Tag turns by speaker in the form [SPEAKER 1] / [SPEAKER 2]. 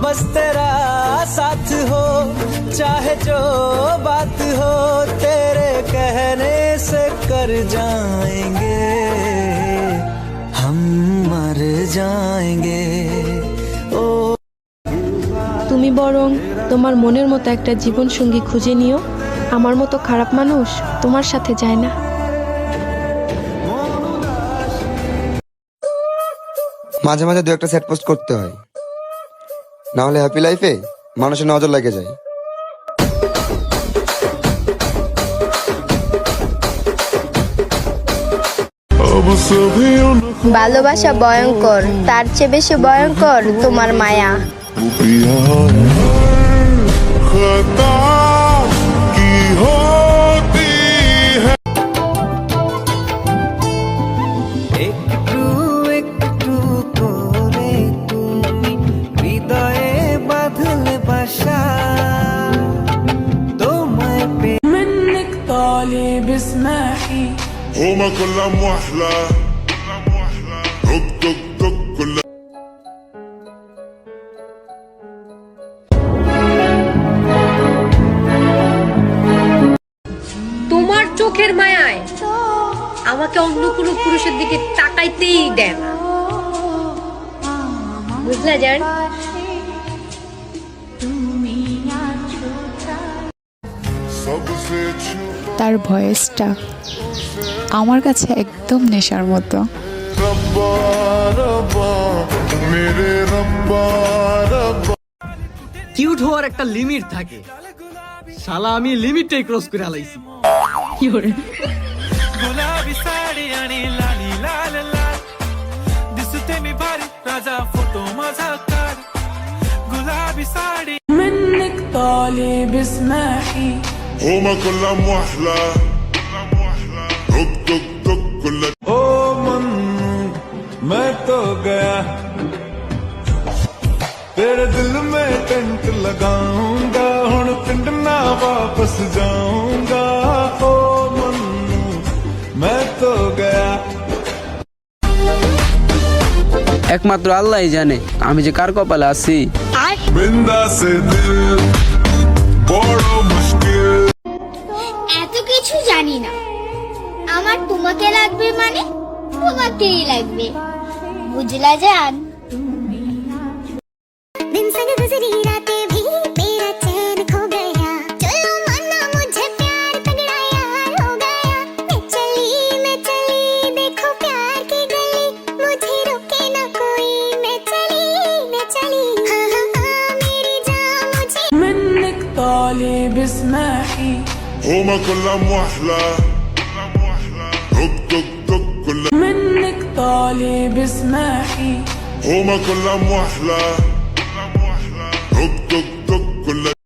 [SPEAKER 1] बस तेरा साथ हो चाहे जो बात हो तेरे कहने से कर जाएंगे हम मर जाएंगे ओ
[SPEAKER 2] তুমি বরং তোমার মনের মতো একটা জীবন সঙ্গী খুঁজে নিও। আমার মতো খারাপ মানুষ তোমার সাথে যায় না।
[SPEAKER 3] মাঝে মাঝে দু একটা সেট পোস্ট করতে হয়, না হলে হ্যাপি লাইফে মানুষের নজর লেগে যায়।
[SPEAKER 4] ভালোবাসা ভয়ঙ্কর, তার চেয়ে বেশি ভয়ঙ্কর তোমার মায়া।
[SPEAKER 1] একটু একটু করে তুমি হৃদয়ে বাঁধলে বাসা তোমায়
[SPEAKER 5] منك طالب اسمحي
[SPEAKER 6] هما كلها محلى دق دق دق كلها
[SPEAKER 7] তোমার চোখের মায়ায় আমাকে অন্য কোনো পুরুষের দিকে তাকাইতেই দেয় না, বুঝলা জান?
[SPEAKER 6] सबसे छुपा
[SPEAKER 8] তার ভয়েসটা আমার কাছে একদম নেশার মতো।
[SPEAKER 6] रब्बा रब्बा मेरे रब्बा रब्बा
[SPEAKER 9] কিউট হওয়ার একটা লিমিট থাকে, শালা আমি লিমিটটাই ক্রস করে আলাইছি।
[SPEAKER 1] गुलाबी साडी आणि लाली लाल लाल दिसते मी भारी राजा फोटो माझा काढ गुलाबी साडी
[SPEAKER 5] منك طالب اسمحي
[SPEAKER 6] هما كلها محلى دق دق دق كلها
[SPEAKER 1] ओ मन मैं तो गया तेरे दिल में टेंट लगाऊंगा हुण पिंड ना वापस जाऊंगा ओ मन मैं तो गया
[SPEAKER 9] একমাত্র আল্লাহই জানে আমি যে কার কপালে আছি।
[SPEAKER 6] बिंदा से दिल बड़ो मुश्किल
[SPEAKER 4] এত কিছু জানি না, আমার তোমাকে লাগবে মানে তোমাকেই লাগবে, বুঝলা জান? दिन संग गुजरी रातें भी मेरा चैन खो गया, चलो माना मुझे प्यार तगड़ा यार हो गया, मैं चली देखो प्यार की गली, मुझे रोके ना कोई, मैं चली हाँ हाँ हाँ मेरी जान मुझे
[SPEAKER 5] منك طالب اسمحي
[SPEAKER 6] هما كلها محلى دق دق دق كلها
[SPEAKER 5] منك طالب اسمحي
[SPEAKER 6] هما كلها محلى دق دق دق كلها